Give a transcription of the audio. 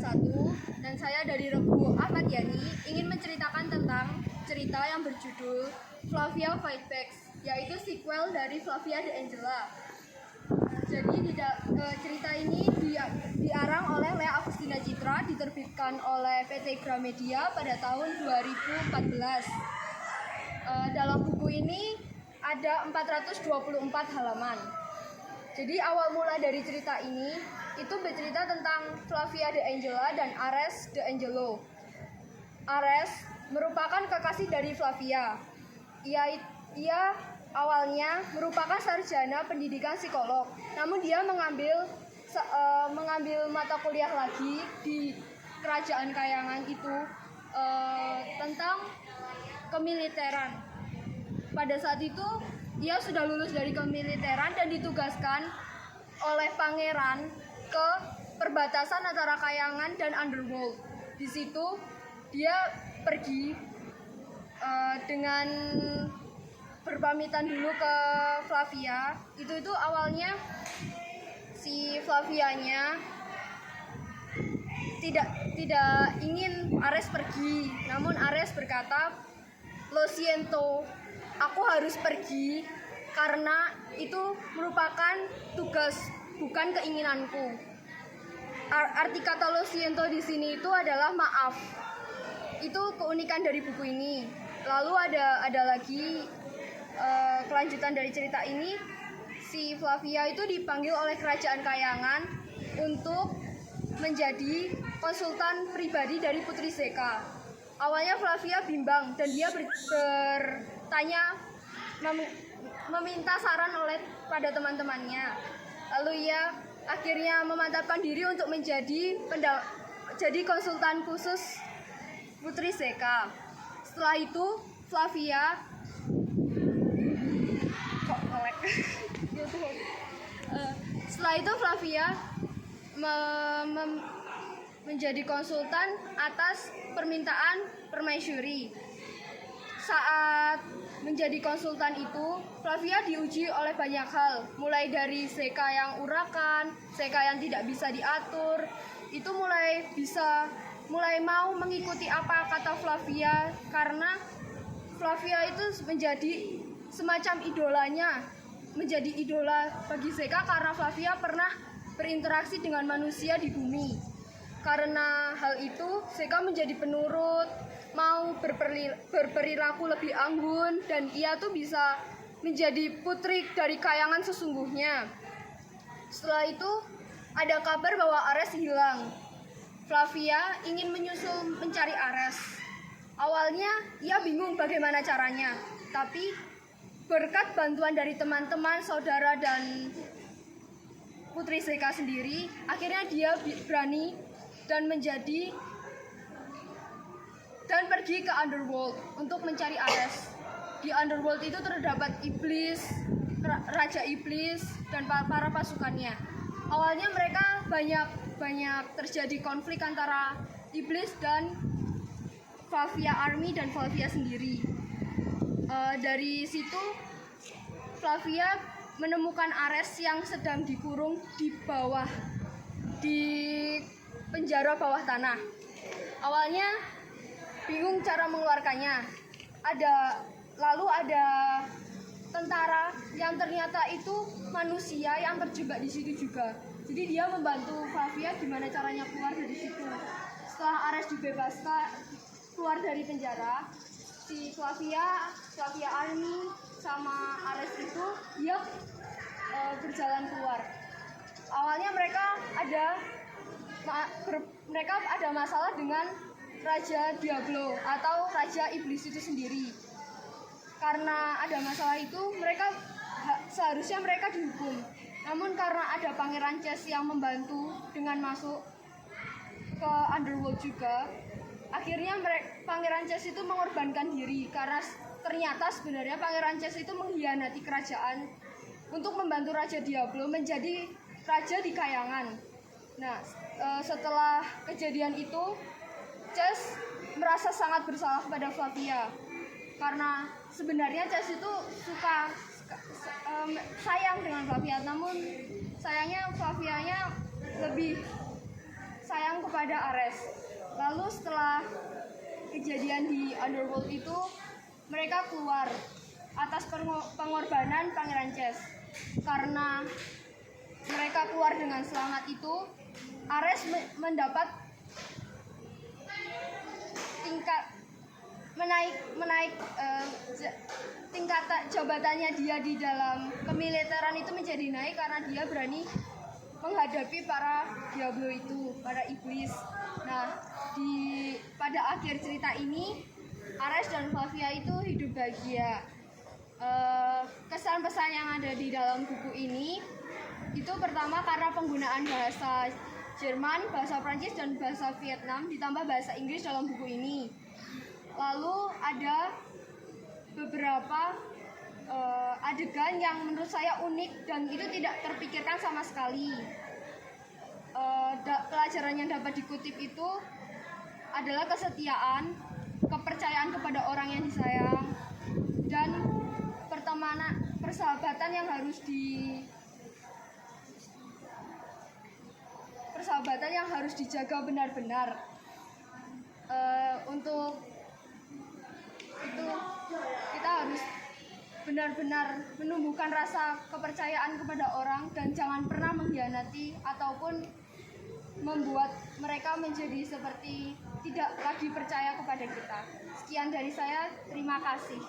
1 dan saya dari Regu Ahmad Yani ingin menceritakan tentang cerita yang berjudul Flavia Fight Back, yaitu sequel dari Flavia the Angela. Jadi cerita ini diarang oleh Lea Agustina Citra, diterbitkan oleh PT Gramedia pada tahun 2014. Dalam buku ini ada 424 halaman. Jadi awal mula dari cerita ini itu bercerita tentang Flavia the Angela dan Ares the Angelo. Ares merupakan kekasih dari Flavia. Ia awalnya merupakan sarjana pendidikan psikolog, namun dia mengambil mata kuliah lagi di kerajaan Kayangan itu tentang kemiliteran. Pada saat itu ia sudah lulus dari kemiliteran dan ditugaskan oleh pangeran ke perbatasan antara Kayangan dan Underworld. Di situ dia pergi dengan berpamitan dulu ke Flavia. Itu awalnya si Flavianya tidak ingin Ares pergi, namun Ares berkata, "Lo siento, aku harus pergi karena itu merupakan tugas, bukan keinginanku." Arti kata "lo siento" di sini itu adalah maaf. Itu keunikan dari buku ini. Lalu ada lagi kelanjutan dari cerita ini. Si Flavia itu dipanggil oleh kerajaan Kayangan untuk menjadi konsultan pribadi dari Putri Zeka. Awalnya Flavia bimbang dan dia bertanya, meminta saran pada teman-temannya. Lalu ia akhirnya memantapkan diri untuk jadi konsultan khusus Putri Zeka. Setelah itu Flavia menjadi konsultan atas permintaan permaisuri. Saat menjadi konsultan itu, Flavia diuji oleh banyak hal, mulai dari Zeka yang urakan, Zeka yang tidak bisa diatur. Itu mulai mau mengikuti apa kata Flavia, karena Flavia itu menjadi semacam idolanya, menjadi idola bagi Zeka karena Flavia pernah berinteraksi dengan manusia di bumi. Karena hal itu, Zeka menjadi penurut, mau berperilaku lebih anggun, dan ia tuh bisa menjadi putri dari Kayangan sesungguhnya. Setelah itu, ada kabar bahwa Ares hilang. Flavia ingin menyusul mencari Ares. Awalnya, ia bingung bagaimana caranya, tapi berkat bantuan dari teman-teman, saudara, dan Putri Zeka sendiri, akhirnya dia berani dan pergi ke Underworld untuk mencari Ares. Di Underworld itu terdapat iblis, raja iblis, dan para pasukannya. Awalnya mereka banyak terjadi konflik antara iblis dan Flavia Army dan Flavia sendiri. Dari situ Flavia menemukan Ares yang sedang dikurung di penjara bawah tanah. Awalnya bingung cara mengeluarkannya. Lalu ada tentara yang ternyata itu manusia yang terjebak di situ juga. Jadi dia membantu Flavia gimana caranya keluar dari situ. Setelah Ares dibebaskan keluar dari penjara, si Flavia Army sama Ares itu dia berjalan keluar. Awalnya mereka ada masalah dengan Raja Diablo atau Raja Iblis itu sendiri. Karena ada masalah itu, seharusnya mereka dihukum. Namun karena ada Pangeran Chess yang membantu dengan masuk ke Underworld juga, akhirnya Pangeran Chess itu mengorbankan diri karena ternyata sebenarnya Pangeran Chess itu mengkhianati kerajaan untuk membantu Raja Diablo menjadi raja di Kayangan. Nah, setelah kejadian itu, Chess merasa sangat bersalah kepada Flavia karena sebenarnya Chess itu sayang dengan Flavia, namun sayangnya Flavianya lebih sayang kepada Ares. Lalu setelah kejadian di Underworld itu, mereka keluar atas pengorbanan Pangeran Chess. Karena mereka keluar dengan selamat itu, Ares mendapat tingkat jabatannya dia di dalam kemiliteran itu menjadi naik karena dia berani menghadapi para diablo itu, para iblis. Nah, pada akhir cerita ini Ares dan Flavia itu hidup bahagia. Kesan pesan yang ada di dalam buku ini itu pertama karena penggunaan bahasa Jerman, bahasa Prancis, dan bahasa Vietnam ditambah bahasa Inggris dalam buku ini. Lalu ada beberapa adegan yang menurut saya unik dan itu tidak terpikirkan sama sekali. Pelajaran yang dapat dikutip itu adalah kesetiaan, kepercayaan kepada orang yang disayang, dan persahabatan yang harus dijaga benar-benar. Untuk itu kita harus benar-benar menumbuhkan rasa kepercayaan kepada orang dan jangan pernah mengkhianati ataupun membuat mereka menjadi seperti tidak lagi percaya kepada kita. Sekian dari saya, terima kasih.